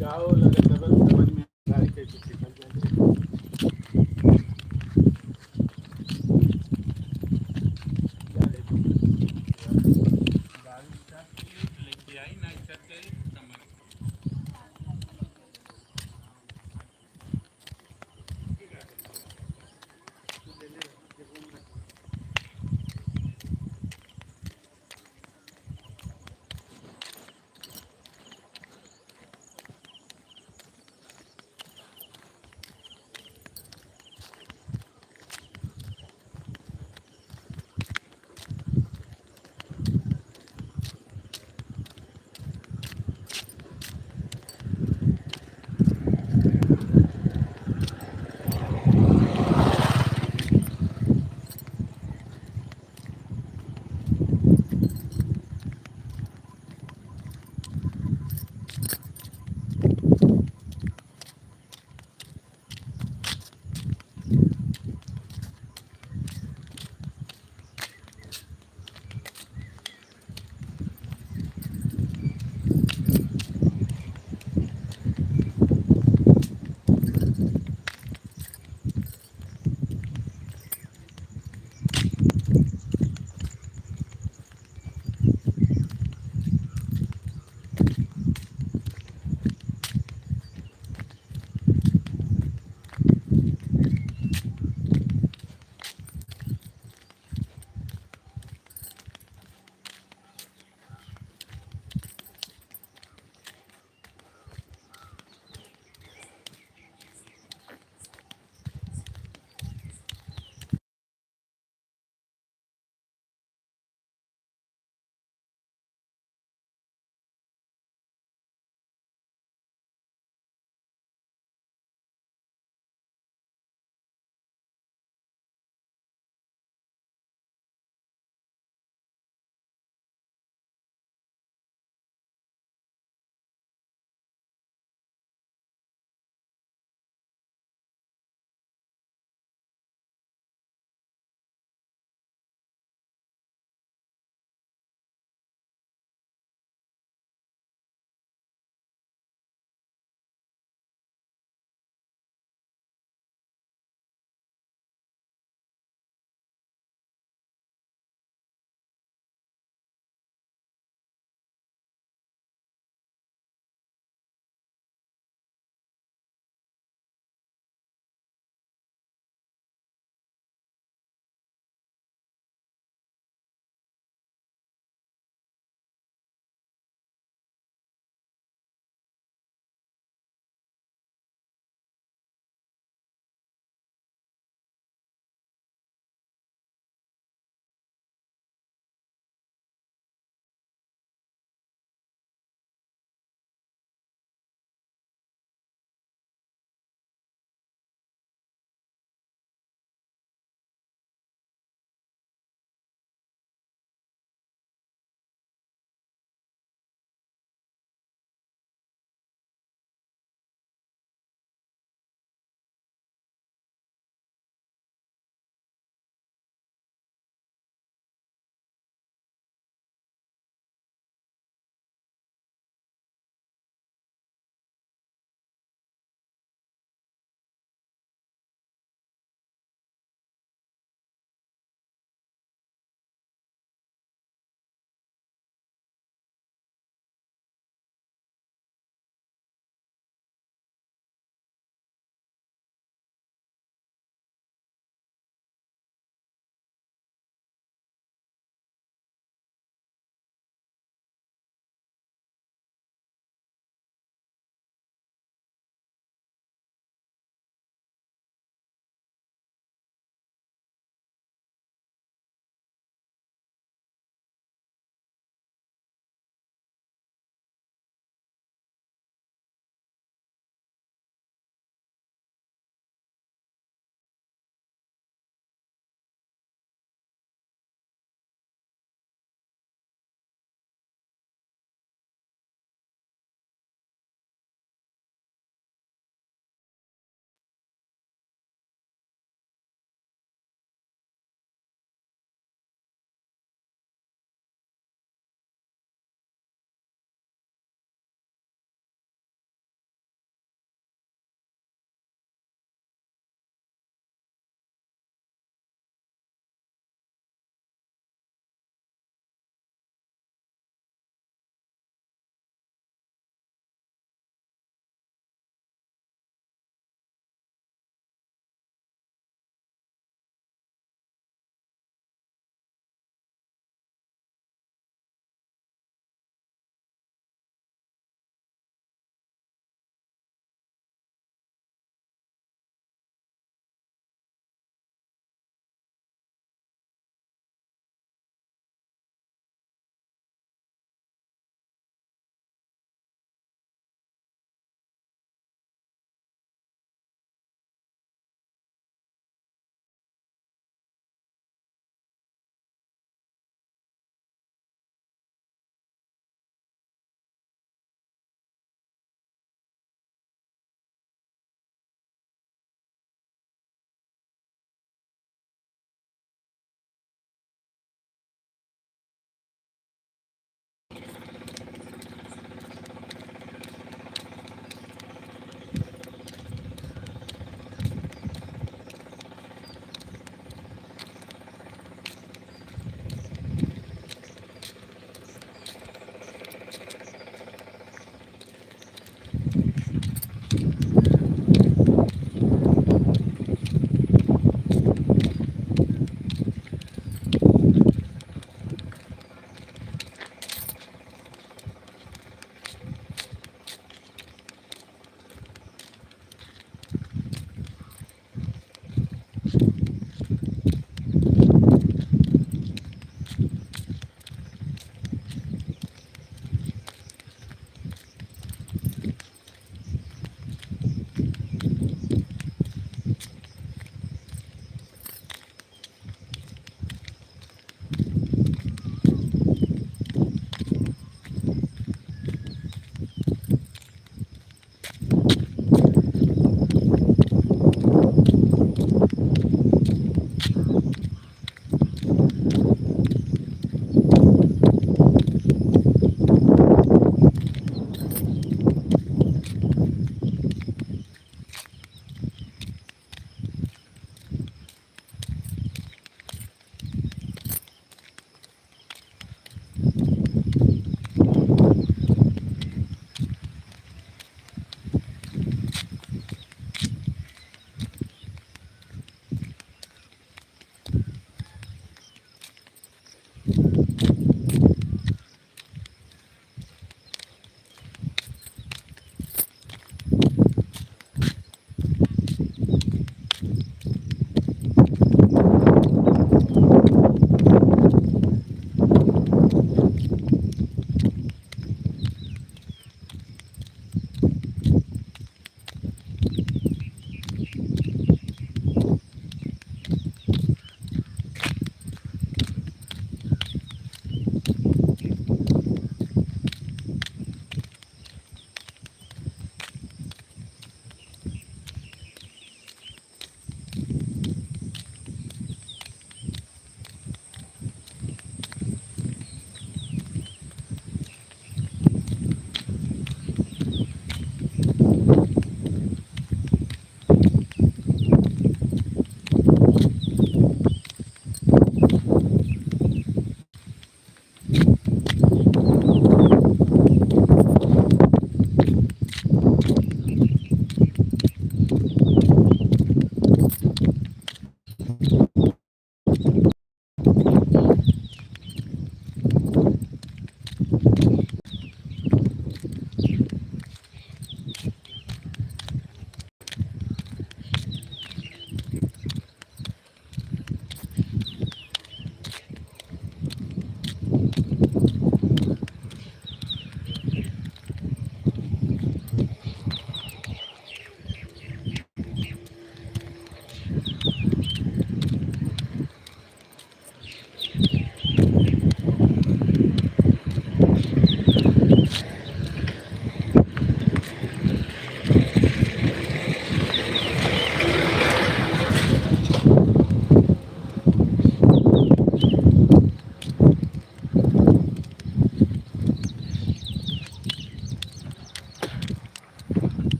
गाँव लगे डबल समझ में गाड़ी कैसे निकल जाए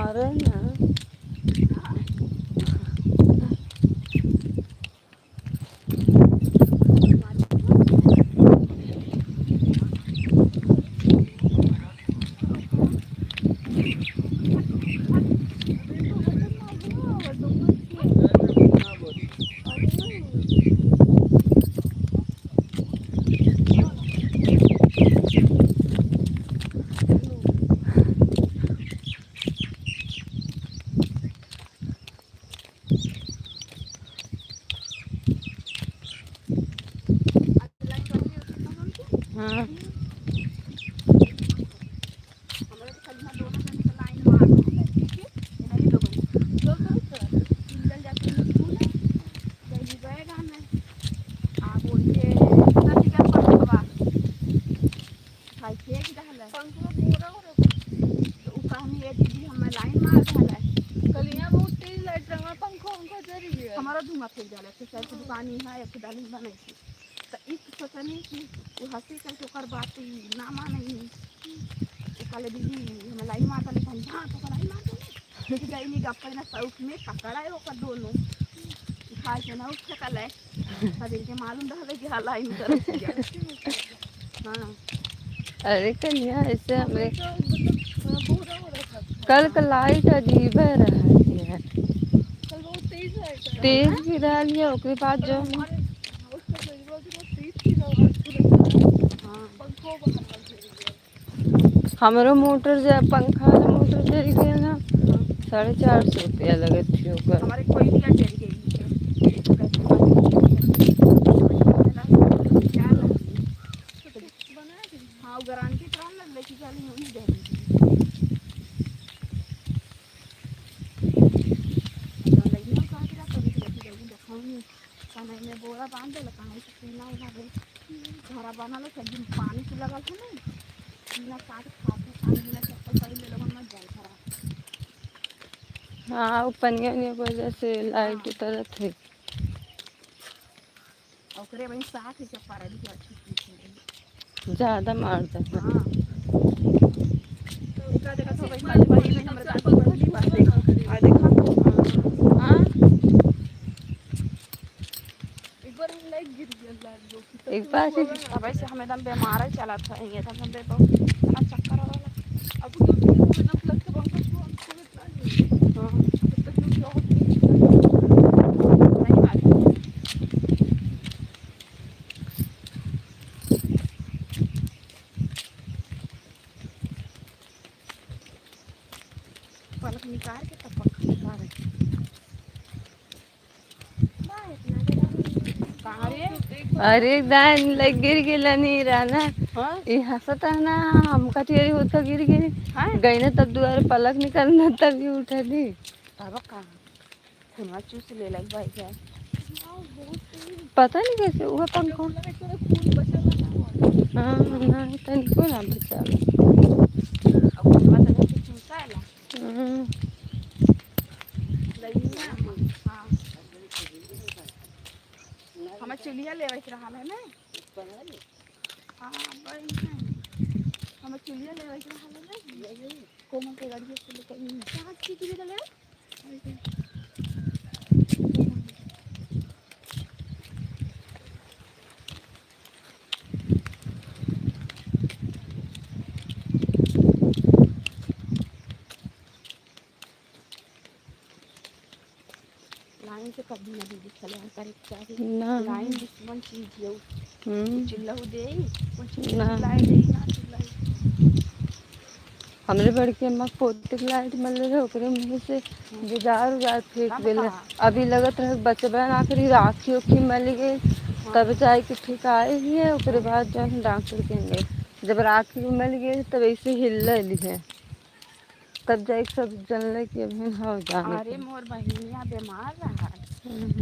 मारे ना। हाँ हमारा धुआं फेंक जाला के शायद दुकान ही है एक डाली बने तो इस सोचने कि वो हंसी करके ओकर बात ना माने काले दीदी हमें लाई मारता ले हम हां तो लाई मारता कि जाई नहीं गप्पा ना सौख में पकड़ा है ओकर दोनों खाए के ना उठ कल है तभी के मालूम रहा कि हाला इन कर हां अरे कन्या ऐसे हमें कल का लाइट अजीब है रहा है, तेज गिरा लिया ओकरे बाद जो हमारो मोटर जा पंखा वाला मोटर जल गया ना, 450 रुपया लगे थे ओकर। हमारे कोई दिया चल गई हाँ गारंटी प्राण लग लेके चली नहीं दे में बोरा बांध दे कहाँ से पीना उना दे घरा बना लो सब दिन पानी से लगा था ना बिना काट खाते पानी बिना चप्पल पहन ले लोगन मत जाए खराब हाँ वो पनिया की वजह से लाइट उतर थे ओकरे वही 60 चप्पा रही थी अच्छी ज़्यादा मारता था। हाँ देखा देखा तो भाई मजबूरी में हमारे दादी पहली बार देखा आ देखा हाँ एक बार अब ऐसे हमें दम बीमार है चला था ये था हम बहुत इतना चक्कर वाला अब तो ना प्लस के बहुत पलक निकाल के तब पक्का निकाल अरे दान लग गिर गेला नहीं रहना हां ये हंसता ना हम कटियरी होता गिर गिरी हां गई ना तब दोबारा पलक निकलना तभी उठा दी अब का खुना चूस ले लग भाई क्या पता नहीं कैसे हुआ पंखा हाँ ना तनिको ना बचा अब खुना तो नहीं चूसा है हाँ हमें चिड़िया ले रहा है ना हाँ हमें चिड़िया ले रहा है ना कोमल के गाड़ी से लेकर कहाँ चीज ले ले लाइन से कभी ना दीदी चले हम करे चाहिए ना लाइन दुश्मन चीज है चिल्लाऊ दे ना चिल्लाई दे ना चिल्लाई हमरे बड़के अम्मा पोते लाइट मल रहे ओकरे मुँह से बुझार फेंक देले अभी लगत रहे बचबन आखिरी राखी उखी मल गई तब जाए के ठीक आए ही है ओकरे बाद जो है डॉक्टर के गए जब राखी मल गई तब ऐसे हिल है तब जाए सब जनले कि अभी हाँ जाने अरे मोर बहनिया बीमार रहा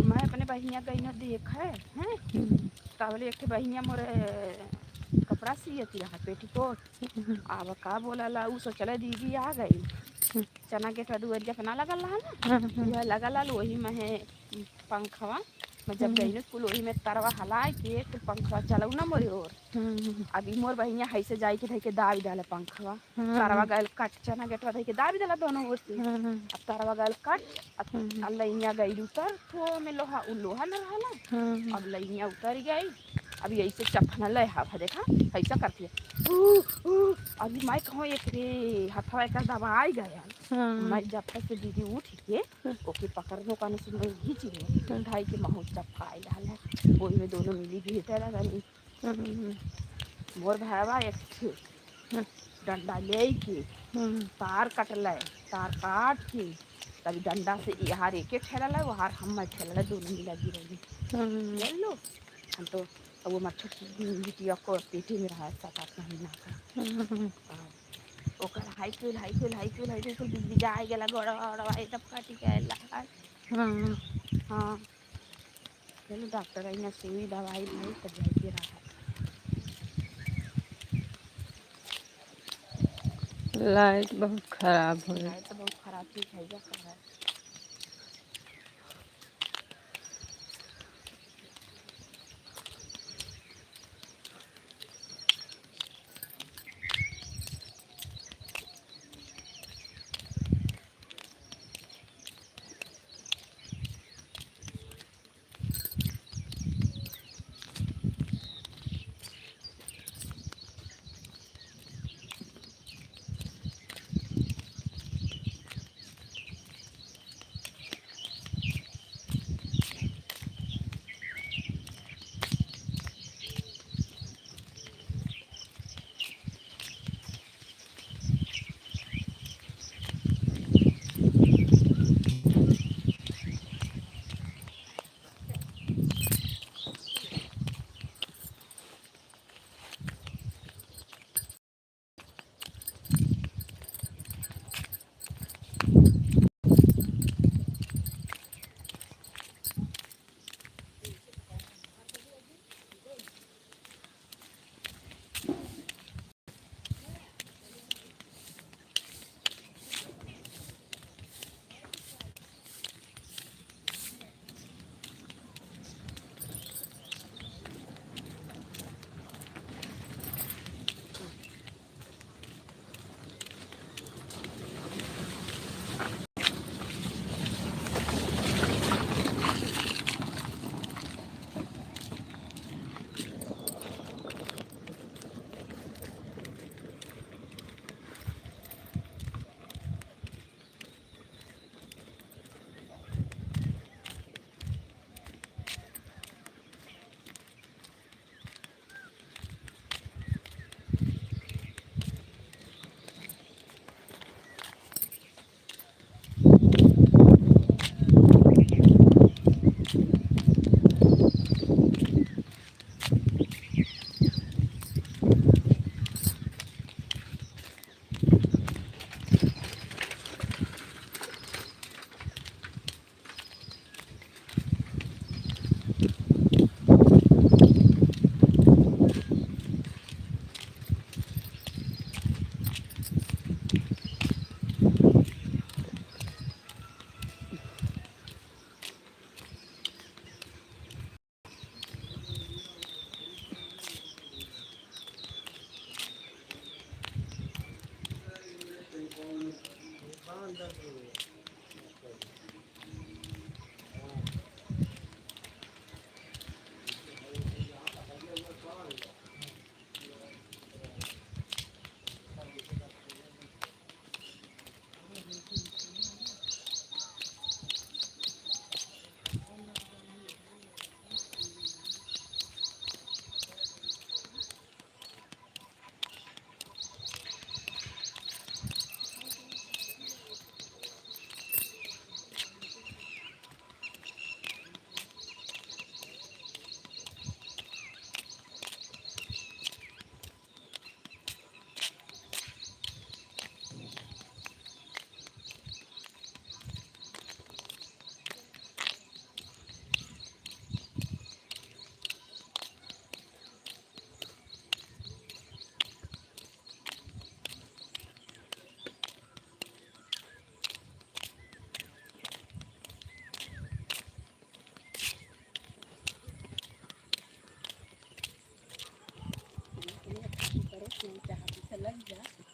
मैं अपने बहनिया गई न देख है तबले एक बहनिया मोर कपड़ा सियती रहा पेटीकोट अब का बोला ला उ सोचले दीदी आ गई चना के दुअरिया पे ना लगल रहा ना वह लगल वही में है पंखवा मैं जब गई स्कूल वही में तरवा हलाए के तो पंखा चलाऊ ना मोरी और अभी मोर बहिनिया हैसे जाई के धई के दाबी डाले पंखवा तरवा गल कट चना गेटवा धई के दाबी डाला दोनों ओर से अब तरवा गल कट अब लइनिया गई उतर थो में लोहा उ लोहा न रहला अब लइनिया उतर गई अभी ऐसे चफना ले हवा देखा ऐसा करती है अभी मैं कहूँ एक रे हथवा एक दबाई गया मैं जब से दीदी उठ के ओके पकड़ने का से मैं घींच गई ढाई के महू चपकाई डाल है वही में दोनों मिली भेटे लगनी मोर भावा एक डंडा ले के तार कटल तार काट के तभी डंडा से यार एक ठेला ला वहार हम ठेला दोनों मिला गिरली ले लो हम तो वो मर छोटी बिटिया को पेटी में रहा 7-8 महीना का ओकर हाई बिजली जाए गेला गड़बड़ तब काटी के हाँ चलो डॉक्टर आई ना सुई दवाई भाई तब जाके रहा लाइट बहुत खराब हो रही तो बहुत खराब चीज है जा कर है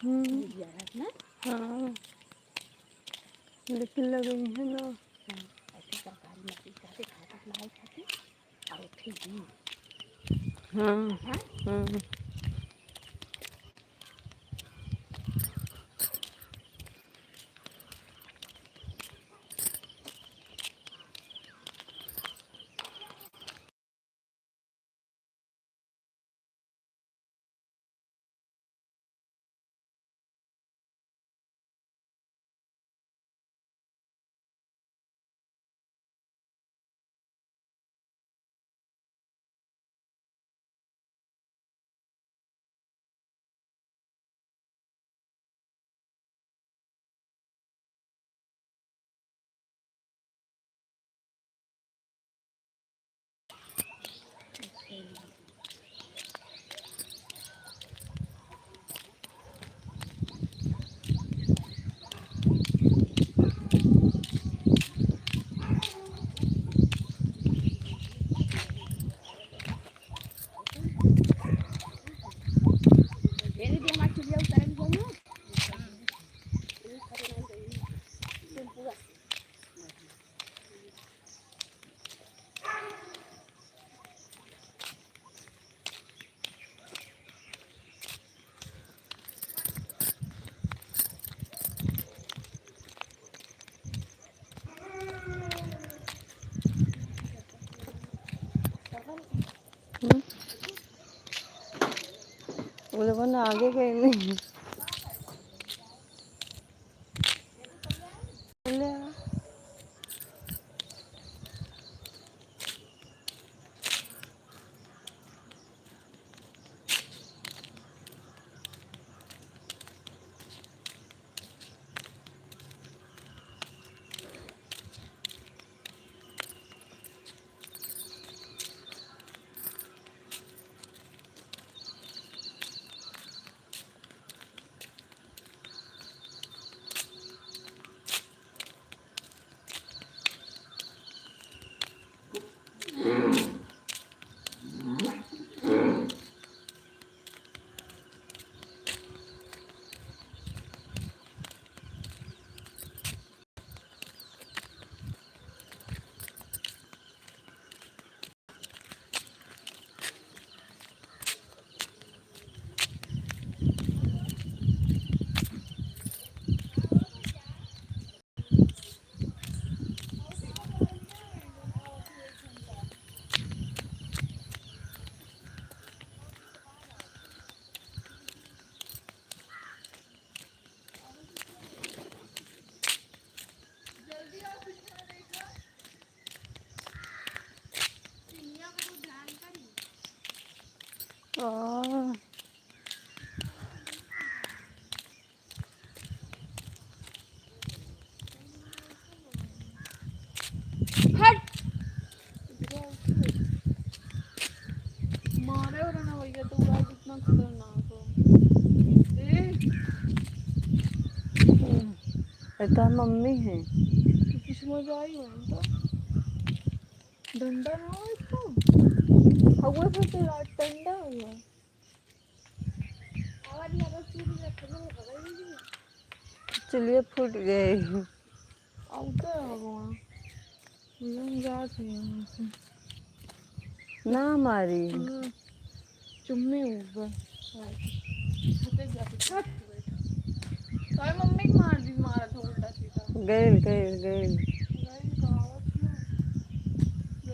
दिया ना। हाँ लेकिन लग रही है ना ऐसी सरकारी नौकरी खाते खाते पढ़ाई खाते और ठीक नहीं हाँ हाँ हाँ ये नहीं दिया हमारी चिड़िया उतारे भी जाइए पूरा वो लोगों ने आगे गए नहीं ले आ। आ, मारे और ना भैया तो गाय कितना खतरनाक हो ऐसा मम्मी है किस्मत आई हो तो डंडा ना हो इसको हवा से तेरा डंडा हुआ आवाज लगा चूड़ी रखने में पकड़ लीजिए चलिए फूट गए आउटे भगवान हम जात है यहाँ से ना हमारी चुम्मे ऊपर छते जाके छत पे बैठा ताई मम्मी की मार दी मारा था उल्टा सीधा गए गए गए नहीं कहावत ना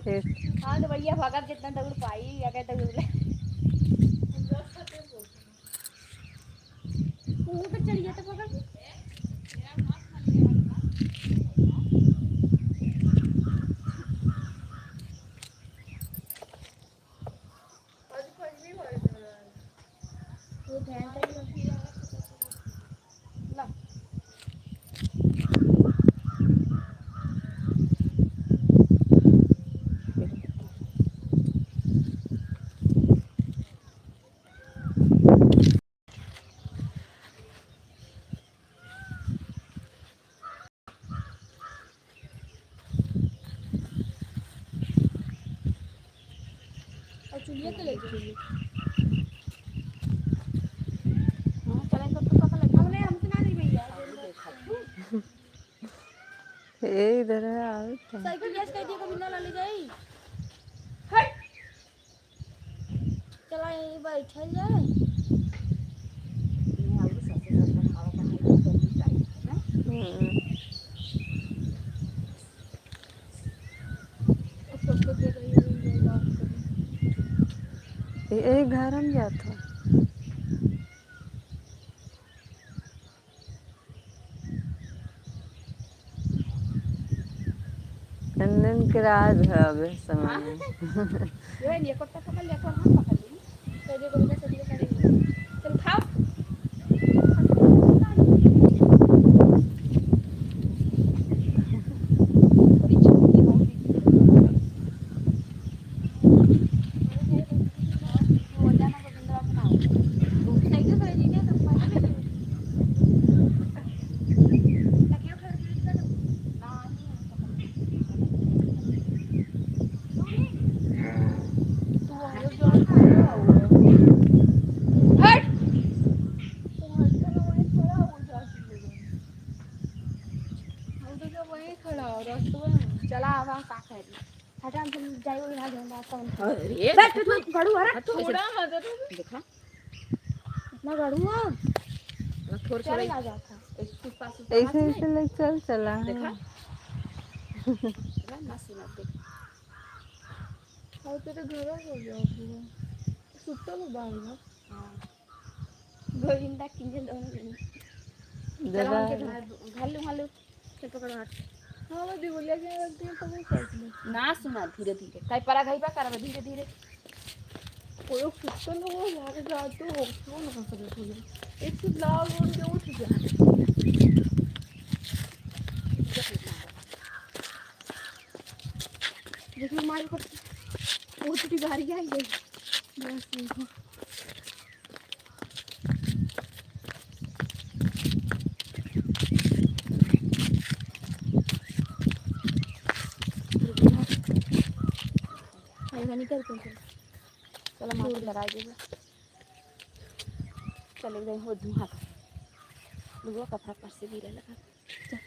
फिर हाँ तो भैया भगत जितना दौड़ पाई या कहते हुए ऊपर चढ़ गया तो पकड़ वो ध्यान से ला और चुलिया के ले चलिए हाँ चलें तो पकड़ ये इधर है आवत है। साइकिल गैस कह दिया कभी ना ले जाई हट चला यहीं बैठल जाए मैं आलू ससे ससे खावा का है जल्दी चाहिए ना सबको दे रही है बात करें ये घर हम जाता चंदन के राज है अबे समय ये नहीं कोटा पकड़ लिया कौन हम पकड़ ली तो देखो बिना सदी का चल खाओ चला आवा का कर हटा हम जाई वो यहां जाऊंगा तो अरे बैठ तू गड़ू अरे थोड़ा मत देखा इतना गड़ू थोड़ा थोड़ा आ जाता इसके पास ऐसे ऐसे लग चल चला देखा ना सुना देख और तेरे घर हो गया पूरा सुत्ता लो बाहर हां गोविंदा किंजल दोनों जरा घर लूं चल पकड़ हाथ हाँ मैं दिवलिया के रखती हूँ तो वो कर ना सुना धीरे धीरे काई परा घई बा कर धीरे धीरे कोई कुत्ता ना वो लागे जाते हो क्यों ना कर रहे एक से लाल और के उठ जा देखो मारी को वो छोटी गाड़ी आई है बस देखो निकल चलो माँ को लड़ा देगा चले गए हो धुआं लुआ कपड़ा पर से गिरे लगा चल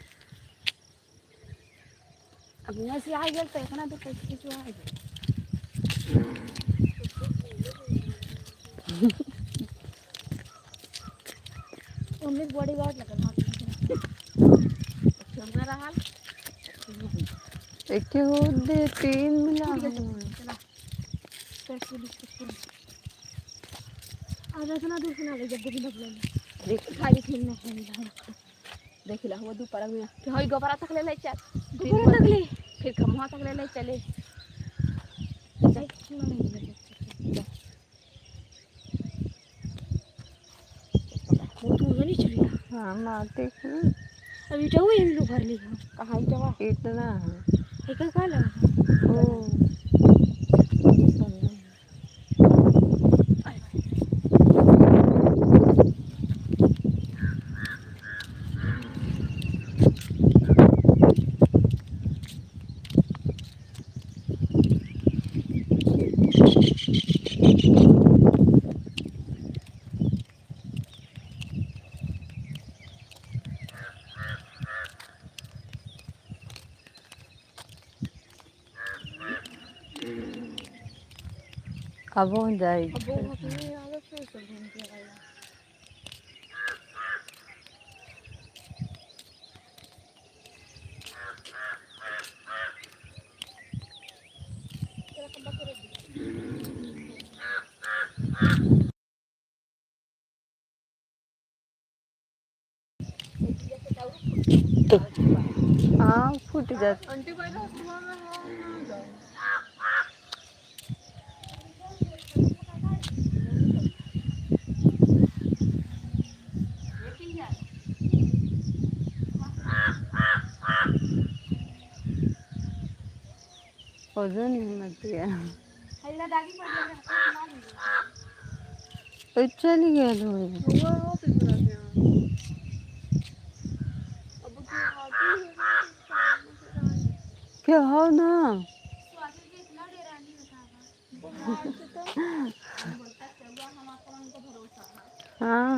अब यहाँ से आ गया तो इतना दूर कैसे जो आ गया उम्मीद बॉडी गार्ड लगा मेरा हाल एक हो दे तीन मिला चला आज इतना दूर से ना ले जब भी निकले देख खाली खेलने है देख ला वो दोपहर में कि होई गोबरा तक ले चल दोपहर तक ले फिर खम्मा तक ले चले वो तू नहीं चली हाँ माते अभी जाओ ये लोग भर ली कहाँ जावा इतना है क्या काला ओ अब हो जाएगी अब वो अपने आगे फिर से घूम के आएगा तेरा कब करेगी हाँ फूट जाती आंटी भाई ना सुबह में हाँ जाओ वजन हिम्मत गया हल्ला दागी पड़ गया तो चली गया धोए हुआ हो फिर बुरा गया अब तू आती है क्या हो ना स्वाति के इतना डेरानी बतावा वो मान से तो बोलता चलवा हम आपको उनको भरोसा है हाँ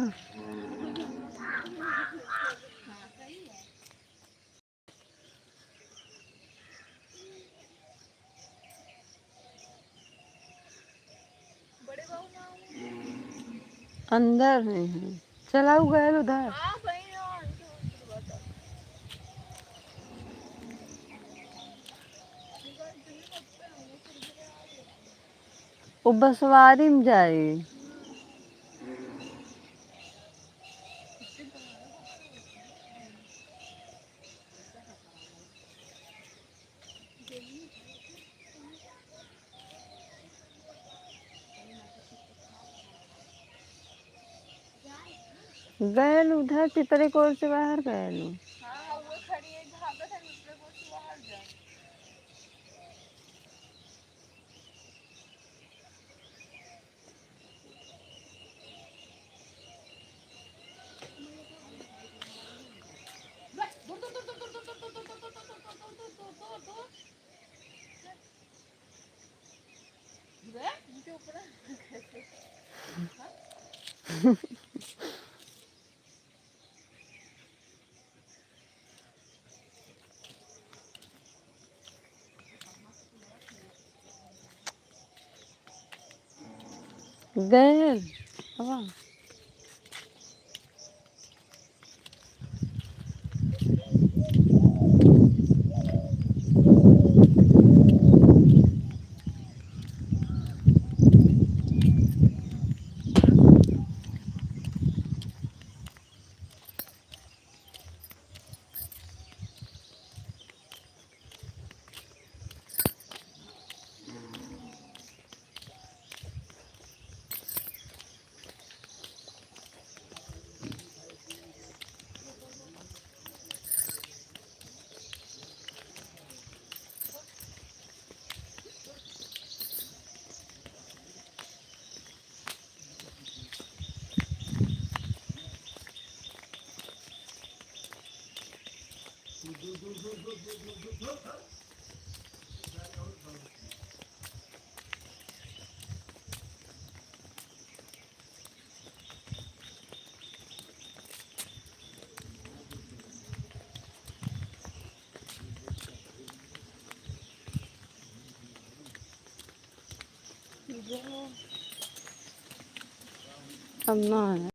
हां सही है अंदर है। चलाऊ गए उधर। हाँ कहीं ना इनके बात वो बसवारी में जाए। गए उधर पिपरे कोर से बाहर गए। हाँ वो खड़ी है भागत है दूसरे को से बाहर जा इनके ऊपर गए हवा। अम्मा है।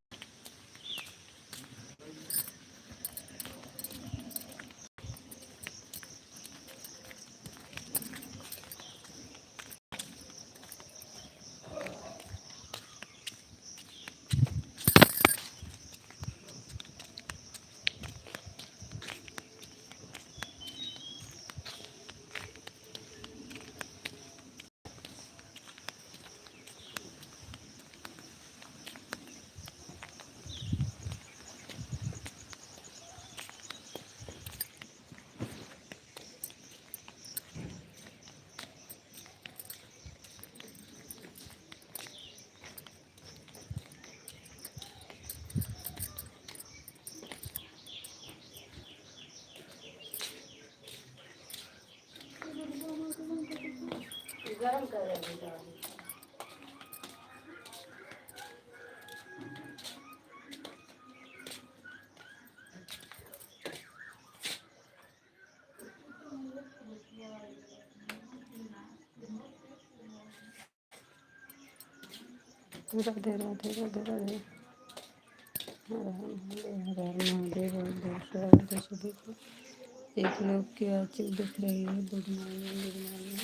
गरम कर राधे राधे राधे राधे। हर हर महादेव और दूसरा सभी को एक लोग की आंखें दिख रही है। Good morning good morning.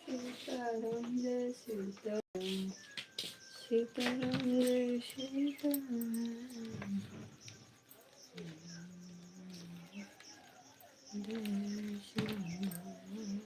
Sitaram जय सीताराम सीताराम जय सीताराम जय श्रीराम।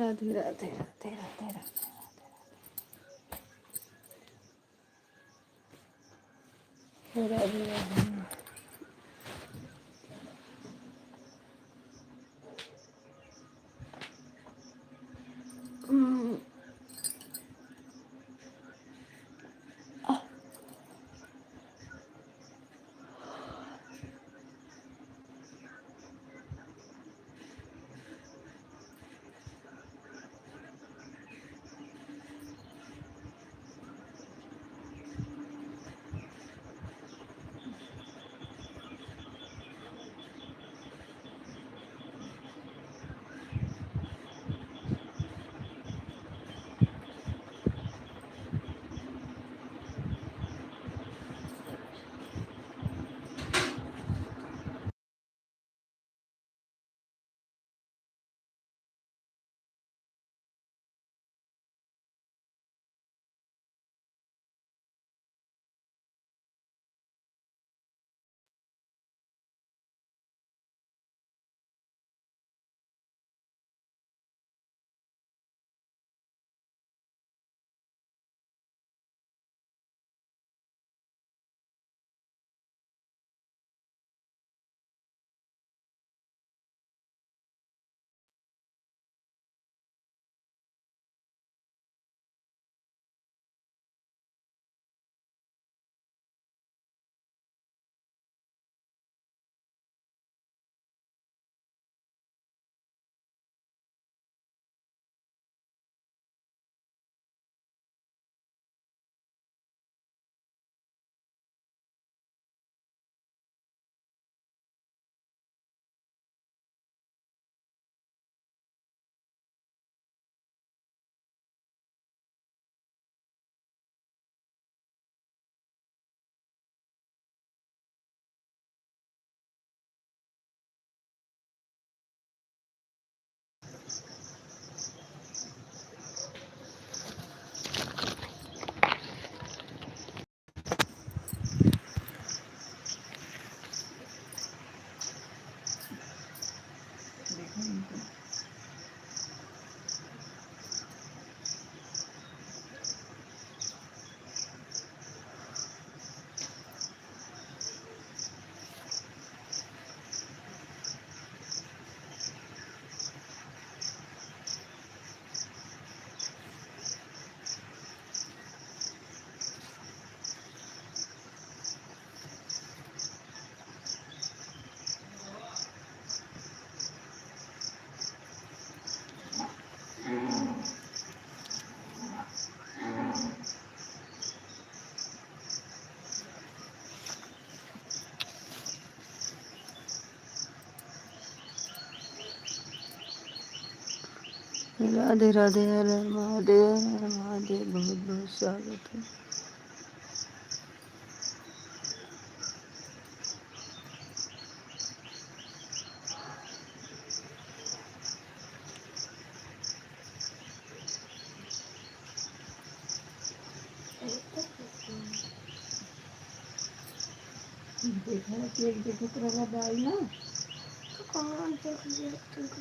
राधे राधे राधे राधे राधे। राधे राधे। राधे राधे। हर हर महादेव, हर हर महादेव। बहुत बहुत स्वागत है। देखा केक देखत रहा बाई ना तो कहाँ देख लिया तुमको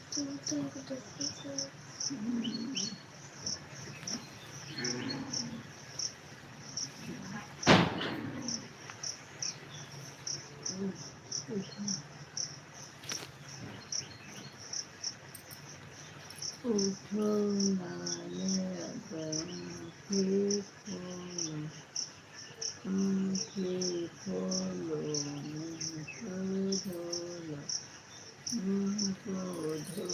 उठो नाले आंखें खोलो मुझको धो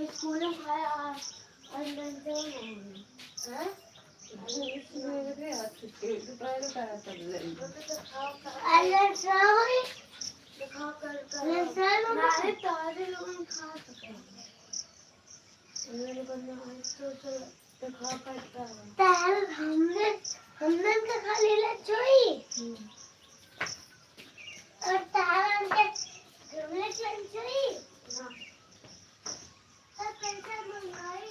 स्कूल में खाया हमने हमने का खाली लचोई और तारा के हमने लचोई ना तब पैसा मंगाई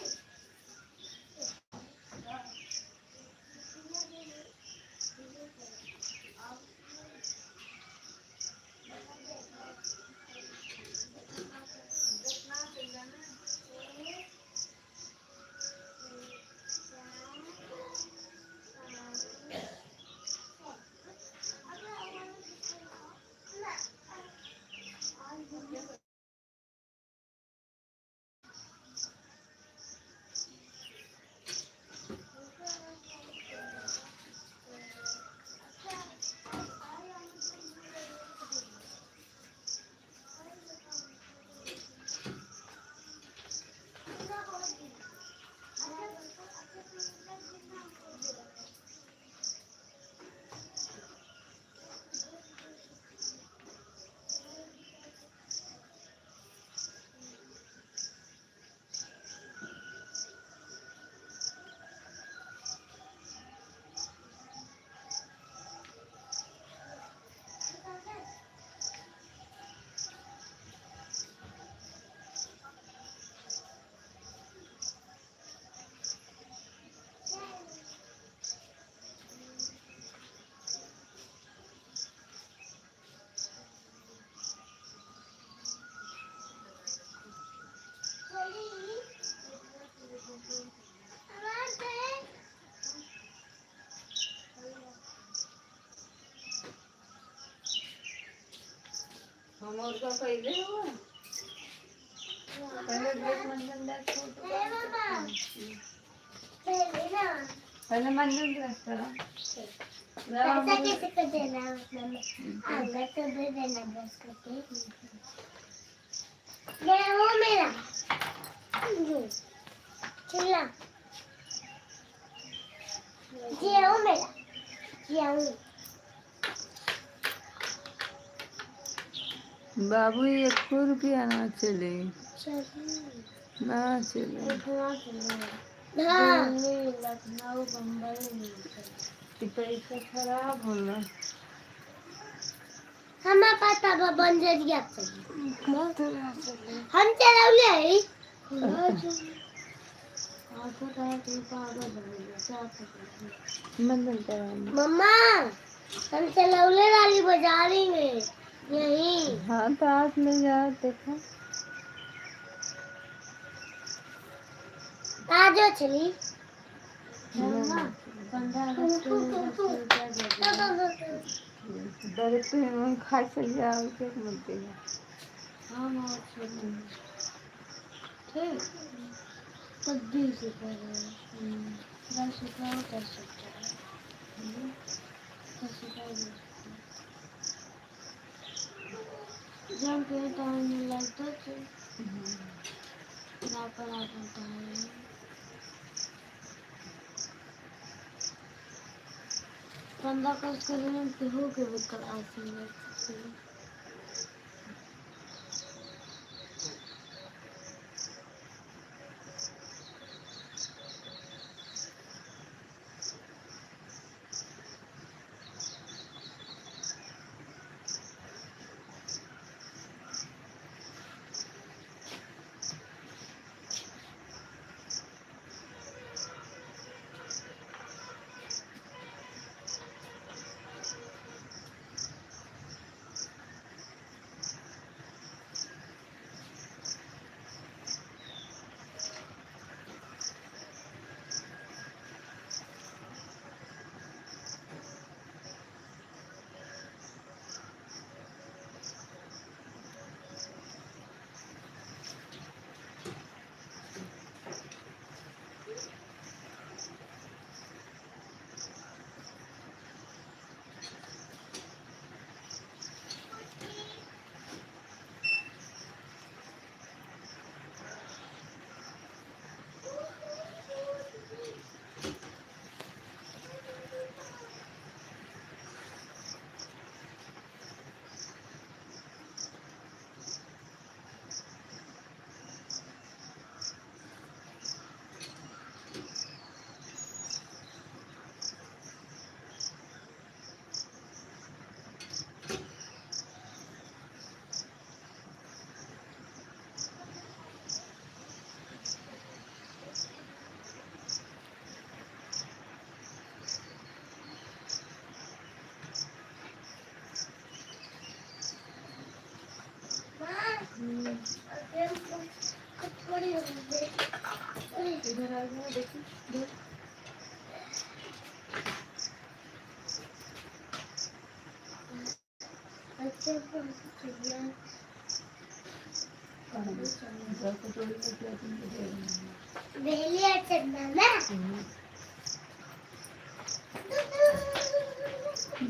हम और का पहले हुआ पहले देख मंदिर देख फोटो पहले मंदिर देख करा पैसा कैसे कर देना अगर तो दे देना बस करके मैं हूँ मेरा चिल्ला जी हूँ मेरा जी हूँ बाबू 1 रुपया ना चले ना चले लखनऊ बम्बई पैसा खराब होला हमारा पाता बंजरिया हम चलाउले मम्मा हम चलाउले वाली बाजारी में यही हाँ तो आज मिल जाए देखो आज चली डायरेक्ट खाई चल जाओ क्या मिलते हैं ठीक कद्दू से कर 10 रुपया कर सकते हैं 10 रुपया जब के टाइम में लगता है ना पड़ा पड़ता है बंदा का उसके लिए हो के कल आती है इधर आ गया देखिए इधर। जब कटोरी में क्या तुम दे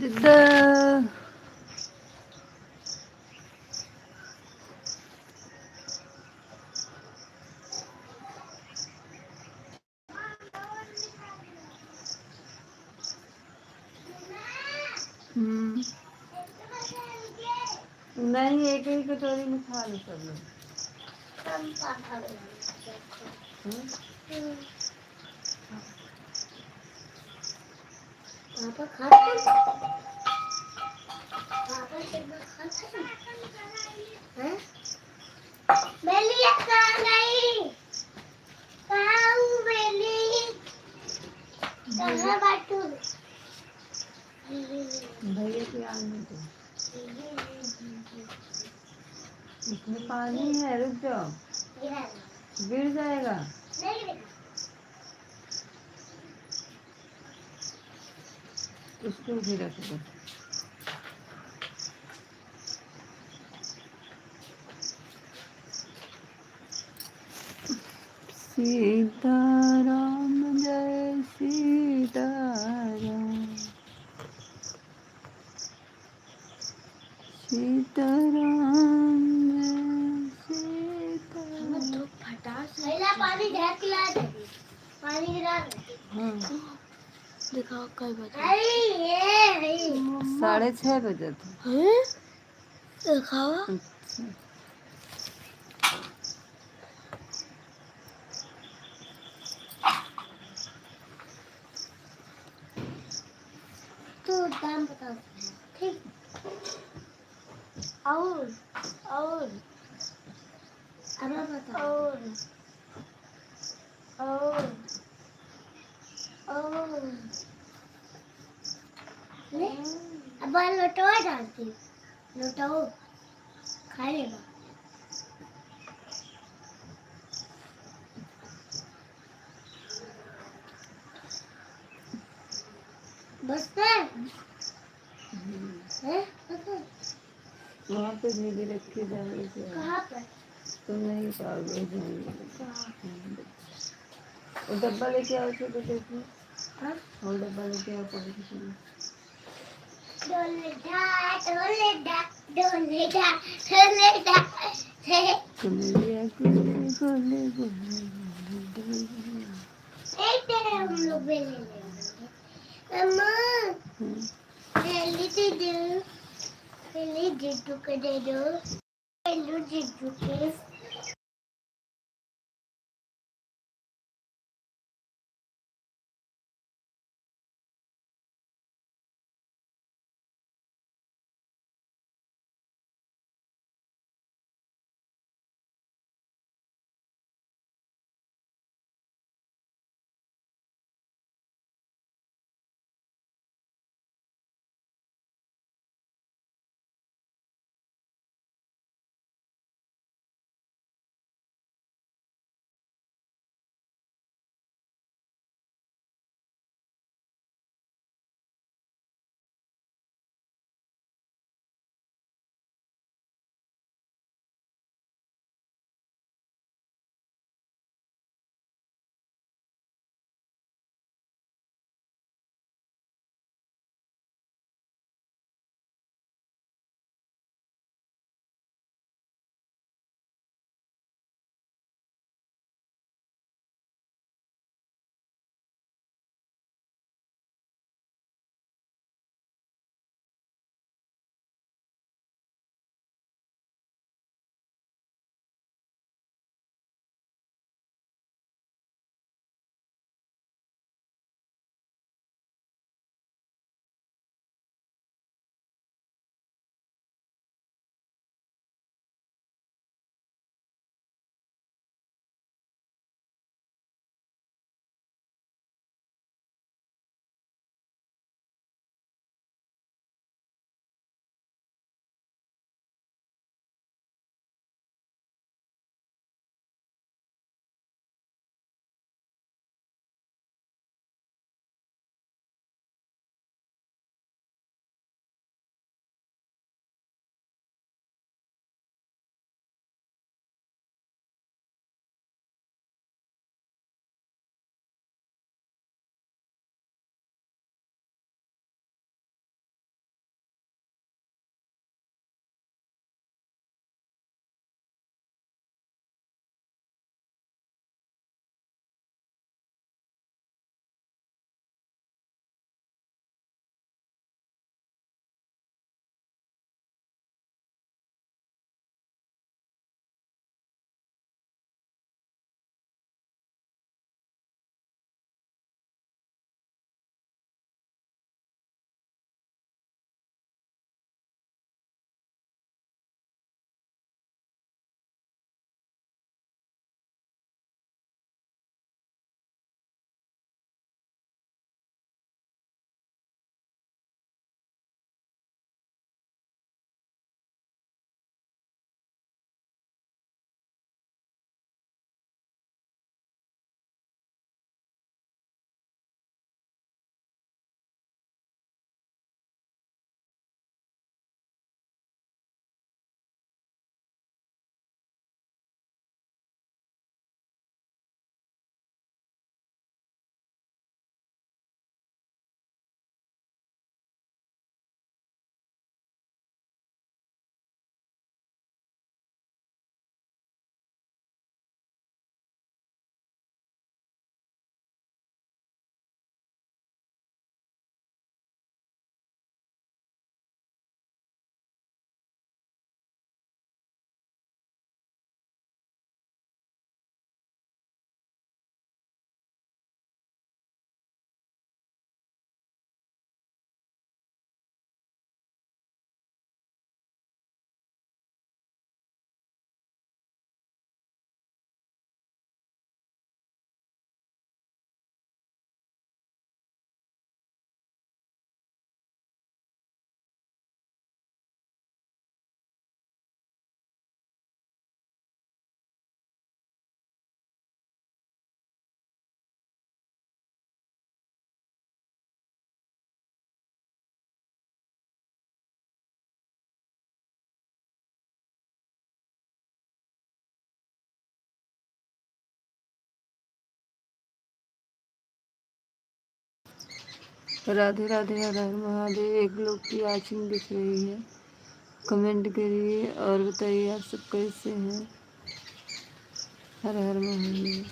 दिद्दा नहीं एक ही कटोरी में खा लो सब लोग। पापा खाते हैं? बेलिया कहाँ गई? कहाँ हूँ बेली? कहाँ बाटू? भैया के आने दो। इसमें पानी है, रुक जाओ, गिर जाएगा। उसको भी रख दो। सीताराम जय सीताराम, सीताराम जय सीताराम। पानी गिरा दे, पानी गिरा दे। हाँ दिखाओ कई बजे? 6:30 बजे थे। दिखाओ। अच्छा तो दाम बताओ। ठीक। और अब बताओ। और ले अब लोटवा डालती हूँ। लोटाओ खा लेगा। बस है? वहाँ पे नीले रखे जाने से कहाँ पर? तुम नहीं पाओगे जाने। वो डब्बा लेके आओ छोटे देखो। हाँ? वो डब्बा लेके आओ पॉलिथीन में। डोले डा डोले डा डोले डा डोले डा। कुलेलिया कुले कुले कुले कुले। एक दिन हम लोग भी ले लेंगे। अम्मा पहले दे दो, पहले जिज्जू को दे दो, पहले जिज्जू के राधे राधे, हर हर महादेव। एक लोग की आचिंग दिख रही है, कमेंट करिए और बताइए आप सब कैसे हैं। हर हर महादेव।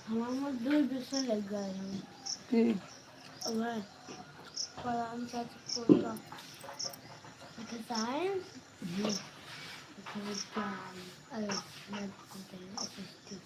हमारा दूर दूसरा लग गया है ठीक। और फलान का चिपको का साइंस विज्ञान असिस्टेंट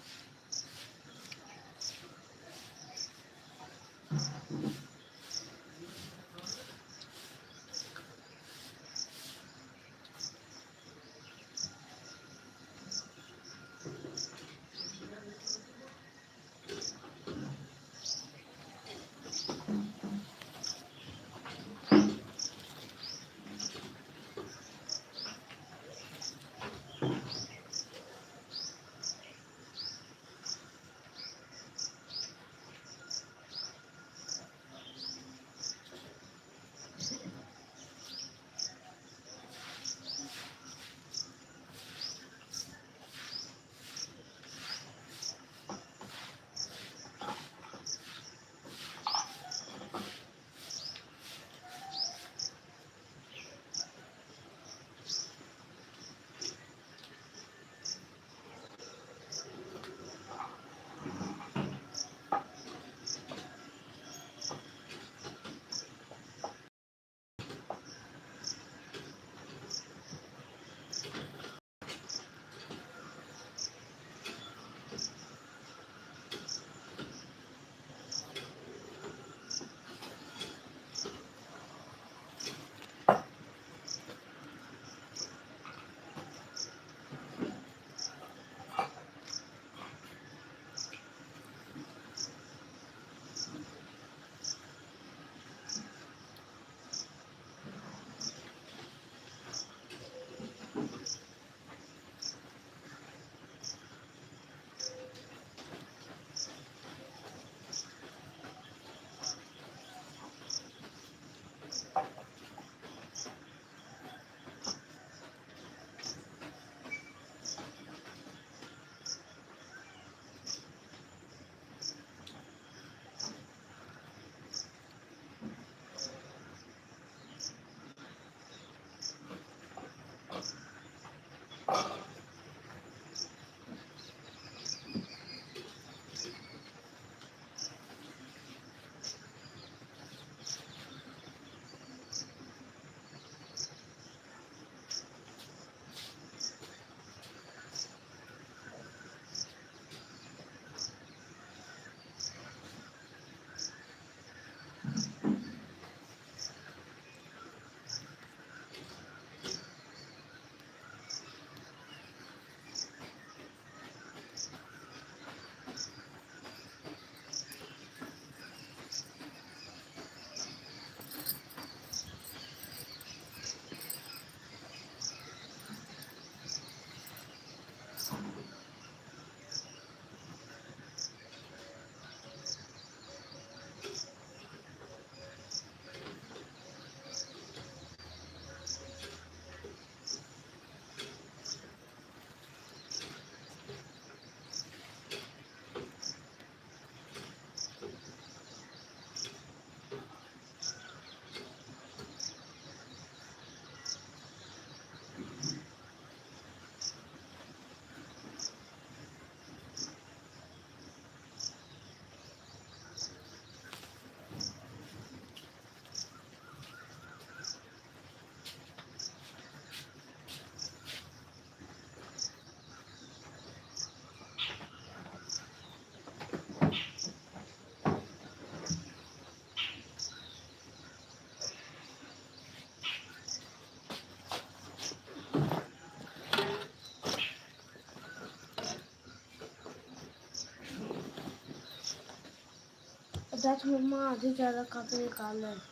दस मम्मा आधी ज़्यादा खा के निकाल रहे